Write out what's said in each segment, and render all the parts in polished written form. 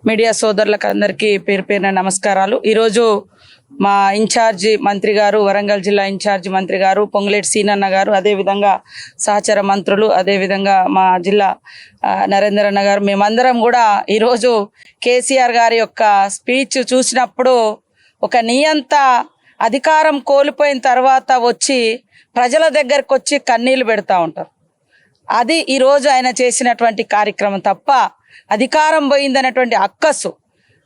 Media సోదరులకు అందరికీ పేరు పేరున నమస్కారాలు. ఈరోజు మా ఇన్ఛార్జి మంత్రి గారు, వరంగల్ జిల్లా ఇన్ఛార్జి మంత్రి గారు, పొంగులేటి సీనన్న గారు, అదేవిధంగా సహచర మంత్రులు, అదేవిధంగా మా జిల్లా నరేందర్ అన్న గారు, మేమందరం కూడా ఈరోజు కేసీఆర్ గారి యొక్క స్పీచ్ చూసినప్పుడు ఒక నియంత అధికారం కోల్పోయిన తర్వాత వచ్చి ప్రజల దగ్గరకు వచ్చి కన్నీళ్లు పెడతా ఉంటారు. అది ఈరోజు ఆయన చేసినటువంటి కార్యక్రమం తప్ప అధికారం పోయిందనేటువంటి అక్కసు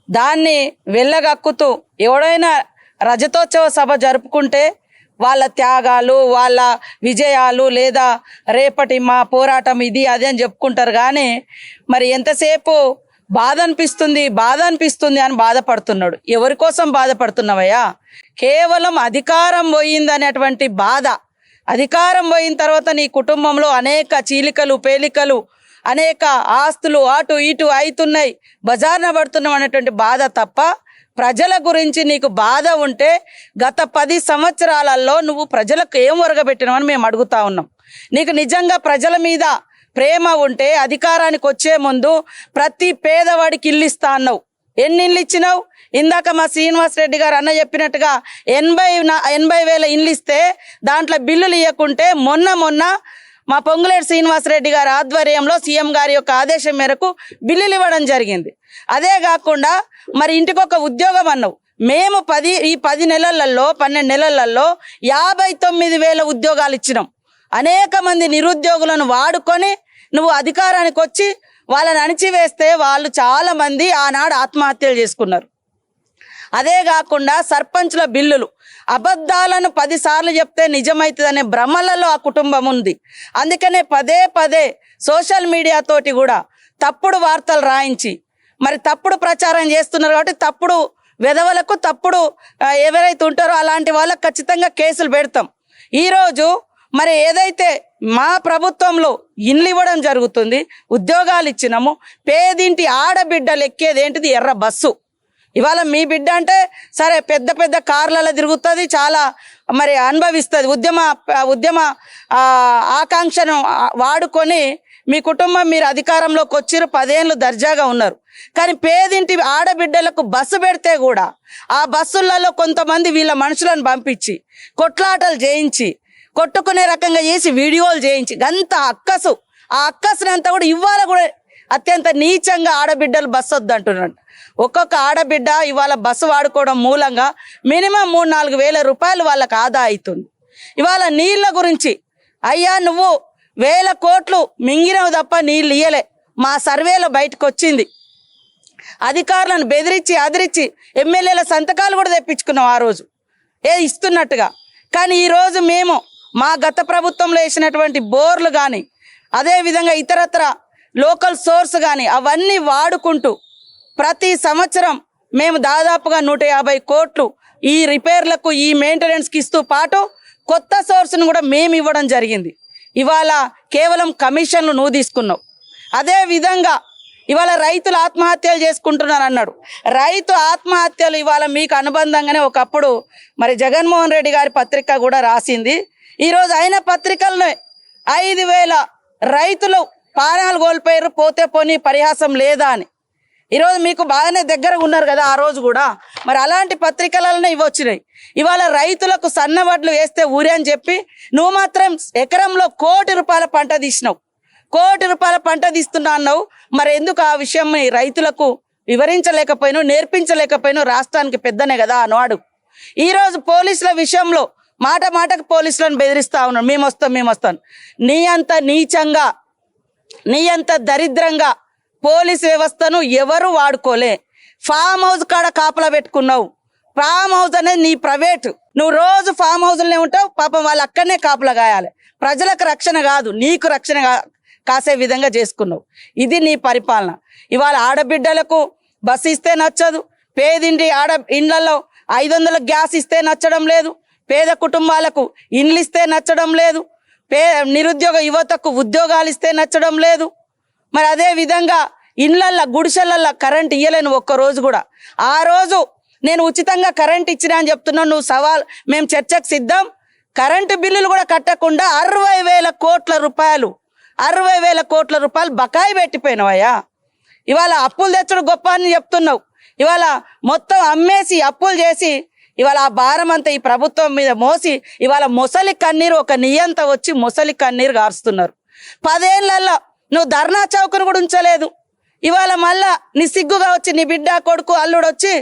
దాన్ని వెళ్ళగక్కుతూ ఎవడైనా రజతోత్సవ సభ జరుపుకుంటే వాళ్ళ త్యాగాలు, వాళ్ళ విజయాలు, లేదా రేపటి మా పోరాటం ఇది అది అని చెప్పుకుంటారు. కానీ మరి ఎంతసేపు బాధ అనిపిస్తుంది అని బాధపడుతున్నాడు. ఎవరి కోసం బాధపడుతున్నావయ్యా? కేవలం అధికారం పోయిందనేటువంటి బాధ. అధికారం పోయిన తర్వాత నీ కుటుంబంలో అనేక చీలికలు పేలికలు, అనేక ఆస్తులు అటు ఇటు అవుతున్నాయి, బజార్న పడుతున్నాం అనేటువంటి బాధ తప్ప ప్రజల గురించి నీకు బాధ ఉంటే గత 10 సంవత్సరాలలో నువ్వు ప్రజలకు ఏం ఒరగబెట్టినావని మేము అడుగుతా ఉన్నాం. నీకు నిజంగా ప్రజల మీద ప్రేమ ఉంటే అధికారానికి వచ్చే ముందు ప్రతి పేదవాడికి ఇల్లు ఇస్తా అన్నావు. ఎన్ని ఇల్లు ఇచ్చినావు? ఇందాక మా శ్రీనివాస్ రెడ్డి గారు అన్న చెప్పినట్టుగా 80,000 ఇల్లు ఇస్తే దాంట్లో బిల్లులు ఇవ్వకుంటే మొన్న మా పొంగులేటి శ్రీనివాస్ రెడ్డి గారి ఆధ్వర్యంలో సీఎం గారి యొక్క ఆదేశం మేరకు బిల్లులు ఇవ్వడం జరిగింది. అదే కాకుండా మరి ఇంటికొక ఉద్యోగం అన్నావు. మేము 10 నెలలలో 12 నెలలలో 59,000 ఉద్యోగాలు ఇచ్చినాం. అనేక మంది నిరుద్యోగులను వాడుకొని నువ్వు అధికారానికి వచ్చి వాళ్ళని అణిచివేస్తే వాళ్ళు చాలా మంది ఆనాడు ఆత్మహత్యలు చేసుకున్నారు. అదే కాకుండా సర్పంచ్ల బిల్లులు, అబద్ధాలను 10 సార్లు చెప్తే నిజమవుతుందనే భ్రమలలో ఆ కుటుంబం ఉంది. అందుకనే పదే సోషల్ మీడియా తోటి కూడా తప్పుడు వార్తలు రాయించి మరి తప్పుడు ప్రచారం చేస్తున్నారు. కాబట్టి తప్పుడు వెధవలకు, తప్పుడు ఎవరైతే ఉంటారో అలాంటి వాళ్ళకు ఖచ్చితంగా కేసులు పెడతాం. ఈరోజు మరి ఏదైతే మా ప్రభుత్వంలో ఇండ్లు ఇవ్వడం జరుగుతుంది, ఉద్యోగాలు ఇచ్చినాము, పేదింటి ఆడబిడ్డలు ఎక్కేది ఏంటిది? ఎర్ర బస్సు. ఇవాళ మీ బిడ్డ అంటే సరే పెద్ద కార్లలో తిరుగుతుంది, చాలా మరి అనుభవిస్తుంది. ఉద్యమ ఆకాంక్షను వాడుకొని మీ కుటుంబం మీరు అధికారంలోకి వచ్చిరు, 10 ఏళ్ళు దర్జాగా ఉన్నారు. కానీ పేదింటి ఆడబిడ్డలకు బస్సు పెడితే కూడా ఆ బస్సులలో కొంతమంది వీళ్ళ మనుషులను పంపించి కొట్లాటలు చేయించి కొట్టుకునే రకంగా చేసి వీడియోలు చేయించి గంత అక్కసు, ఆ అక్కసునంతా కూడా ఇవాళ కూడా అత్యంత నీచంగా ఆడబిడ్డలు బస్సు వద్దంటున్నాడు. ఒక్కొక్క ఆడబిడ్డ ఇవాళ బస్సు వాడుకోవడం మూలంగా మినిమం 3-4 వేల రూపాయలు వాళ్ళకి ఆదా అవుతుంది. ఇవాళ నీళ్ళ గురించి అయ్యా నువ్వు 1000 కోట్లు మింగినవు తప్ప నీళ్ళు ఇయ్యలే. మా సర్వేలో బయటకు వచ్చింది. అధికారులను బెదిరించి అదిరించి ఎమ్మెల్యేల సంతకాలు కూడా తెప్పించుకున్నాం ఆ రోజు ఇస్తున్నట్టుగా. కానీ ఈరోజు మేము మా గత ప్రభుత్వంలో వేసినటువంటి బోర్లు కానీ అదేవిధంగా ఇతరత్ర లోకల్ సోర్స్ కానీ అవన్నీ వాడుకుంటూ ప్రతి సంవత్సరం మేము దాదాపుగా 150 కోట్లు ఈ రిపేర్లకు, ఈ మెయింటెనెన్స్కి ఇస్తూ పాటు కొత్త సోర్స్ను కూడా మేము ఇవ్వడం జరిగింది. ఇవాళ కేవలం కమిషన్లు నువ్వు తీసుకున్నావు. అదేవిధంగా ఇవాళ రైతులు ఆత్మహత్యలు చేసుకుంటున్నారు అన్నాడు. రైతు ఆత్మహత్యలు ఇవాళ మీకు అనుబంధంగానే ఒకప్పుడు మరి జగన్మోహన్ రెడ్డి గారి పత్రిక కూడా రాసింది. ఈరోజు అయిన పత్రికలను 5,000 రైతులు ప్రాణాలు కోల్పోయారు, పోతే పోనీ పరిహాసం లేదా అని. ఈరోజు మీకు బాగానే దగ్గరగా ఉన్నారు కదా ఆ రోజు కూడా, మరి అలాంటి పత్రికలనే ఇవి వచ్చినాయి. ఇవాళ రైతులకు సన్నవడ్లు వేస్తే ఊరే అని చెప్పి నువ్వు మాత్రం ఎకరంలో 1 కోటి రూపాయల పంట తీసినావు. 1 కోటి రూపాయల పంట తీస్తున్నా అన్నావు. మరి ఎందుకు ఆ విషయం రైతులకు వివరించలేకపోయినావు, నేర్పించలేకపోయినావు? రాష్ట్రానికి పెద్దనే కదా అన్నాడు. ఈరోజు పోలీసుల విషయంలో మాటకు పోలీసులను బెదిరిస్తా ఉన్నాడు. మేము వస్తాం. నీ అంత నీచంగా, నీ అంత దరిద్రంగా పోలీస్ వ్యవస్థను ఎవరు వాడుకోలే. ఫామ్ హౌస్ కాడ కాపలా పెట్టుకున్నావు. ఫామ్ హౌస్ అనేది నీ ప్రైవేటు. నువ్వు రోజు ఫామ్ హౌస్లోనే ఉంటావు. పాపం వాళ్ళు అక్కడనే కాపలా కాయాలి. ప్రజలకు రక్షణ కాదు, నీకు రక్షణ కాసే విధంగా చేసుకున్నావు. ఇది నీ పరిపాలన. ఇవాళ ఆడబిడ్డలకు బస్సు ఇస్తే నచ్చదు, పేదింటి ఇండ్లలో 500 గ్యాస్ ఇస్తే నచ్చడం లేదు, పేద కుటుంబాలకు ఇండ్లు ఇస్తే నచ్చడం లేదు, నిరుద్యోగ యువతకు ఉద్యోగాలు ఇస్తే నచ్చడం లేదు. మరి అదే విధంగా ఇండ్లల్లో గుడిసెలల్లో కరెంట్ ఇయ్యలేను ఒక్కరోజు కూడా. ఆ రోజు నేను ఉచితంగా కరెంట్ ఇచ్చినా అని చెప్తున్నాను. నువ్వు మేము చర్చకు సిద్ధం. కరెంటు బిల్లులు కూడా కట్టకుండా 60,000 కోట్ల రూపాయలు బకాయి పెట్టిపోయినవయ్యా. ఇవాళ అప్పులు తెచ్చడం గొప్ప అని చెప్తున్నావు. ఇవాళ మొత్తం అమ్మేసి అప్పులు చేసి ఇవాళ ఆ భారం అంతా ఈ ప్రభుత్వం మీద మోసి ఇవాళ మొసలి కన్నీరు ఒక నియంత వచ్చి మొసలి కన్నీరు గారుస్తున్నారు. 10 ఏళ్లలో నువ్వు ధర్నా చౌకను కూడా ఉంచలేదు. ఇవాళ మళ్ళా నీ సిగ్గుగా వచ్చి నీ బిడ్డ కొడుకు అల్లుడు వచ్చి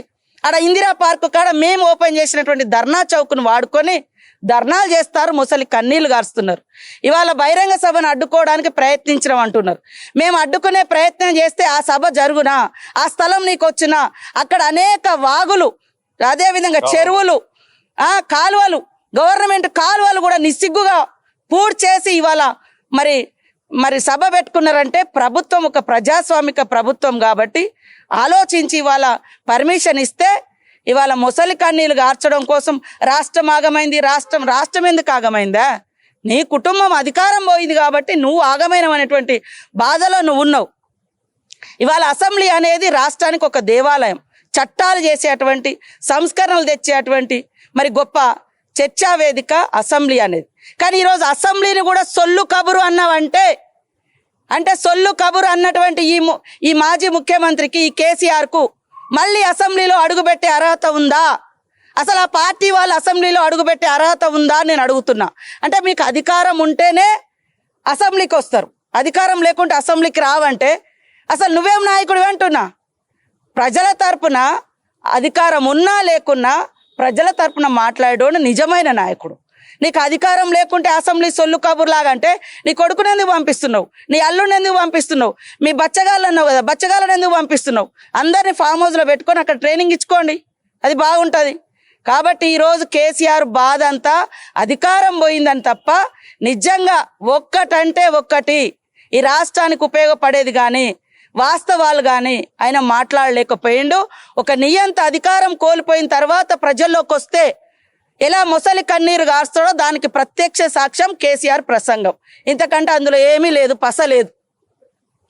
ఆడ ఇందిరా పార్కు కాడ మేము ఓపెన్ చేసినటువంటి ధర్నా చౌకను వాడుకొని ధర్నాలు చేస్తారు, ముసలి కన్నీళ్లు గారుస్తున్నారు. ఇవాళ బహిరంగ సభను అడ్డుకోవడానికి ప్రయత్నించడం అంటున్నారు. మేము అడ్డుకునే ప్రయత్నం చేస్తే ఆ సభ జరుగునా, ఆ స్థలం నీకు వచ్చినా, అక్కడ అనేక వాగులు, అదేవిధంగా చెరువులు, కాలువలు, గవర్నమెంట్ కాలువలు కూడా నిస్సిగ్గుగా పూర్తి చేసి ఇవాళ మరి సభ పెట్టుకున్నారంటే ప్రభుత్వం ఒక ప్రజాస్వామిక ప్రభుత్వం కాబట్టి ఆలోచించి ఇవాళ పర్మిషన్ ఇస్తే ఇవాళ ముసలి కన్నీళ్ళు గార్చడం కోసం రాష్ట్రం ఆగమైంది. రాష్ట్రం ఎందుకు ఆగమైందా? నీ కుటుంబం అధికారం పోయింది కాబట్టి నువ్వు ఆగమైనటువంటి బాధలో నువ్వు ఉన్నావు. ఇవాళ అసెంబ్లీ అనేది రాష్ట్రానికి ఒక దేవాలయం, చట్టాలు చేసేటువంటి, సంస్కరణలు తెచ్చేటువంటి మరి గొప్ప చర్చా వేదిక అసెంబ్లీ అనేది. కానీ ఈరోజు అసెంబ్లీని కూడా సొల్లు కబురు అన్నావంటే, అంటే సొల్లు కబురు అన్నటువంటి ఈ మాజీ ముఖ్యమంత్రికి, ఈ కేసీఆర్కు మళ్ళీ అసెంబ్లీలో అడుగుపెట్టే అర్హత ఉందా? అసలు ఆ పార్టీ వాళ్ళు అసెంబ్లీలో అడుగుపెట్టే అర్హత ఉందా నేను అడుగుతున్నా. అంటే మీకు అధికారం ఉంటేనే అసెంబ్లీకి వస్తారు, అధికారం లేకుంటే అసెంబ్లీకి రావంటే అసలు నువ్వేం నాయకుడు అంటున్నా? ప్రజల తరపున అధికారం ఉన్నా లేకున్నా ప్రజల తరపున మాట్లాడేటోడు నిజమైన నాయకుడు. నీకు అధికారం లేకుంటే అసెంబ్లీ సొల్లు కబుర్లాగా అంటే నీ కొడుకుని ఎందుకు పంపిస్తున్నావు, నీ అల్లుడిని ఎందుకు పంపిస్తున్నావు, మీ బచ్చగాళ్ళు అన్నావు కదా, బచ్చగాళ్ళని ఎందుకు పంపిస్తున్నావు? అందరినీ ఫామ్ హౌస్లో పెట్టుకొని అక్కడ ట్రైనింగ్ ఇచ్చుకోండి, అది బాగుంటుంది. కాబట్టి ఈరోజు కేసీఆర్ బాధ అంతా అధికారం పోయిందని తప్ప నిజంగా ఒక్కటంటే ఒక్కటి ఈ రాష్ట్రానికి ఉపయోగపడేది కానీ వాస్తవాలు కానీ ఆయన మాట్లాడలేకపోయిండు. ఒక నియంత అధికారం కోల్పోయిన తర్వాత ప్రజల్లోకి వస్తే ఎలా మొసలి కన్నీరు గారుస్తాడో దానికి ప్రత్యక్ష సాక్ష్యం కేసీఆర్ ప్రసంగం. ఇంతకంటే అందులో ఏమీ లేదు, పస లేదు.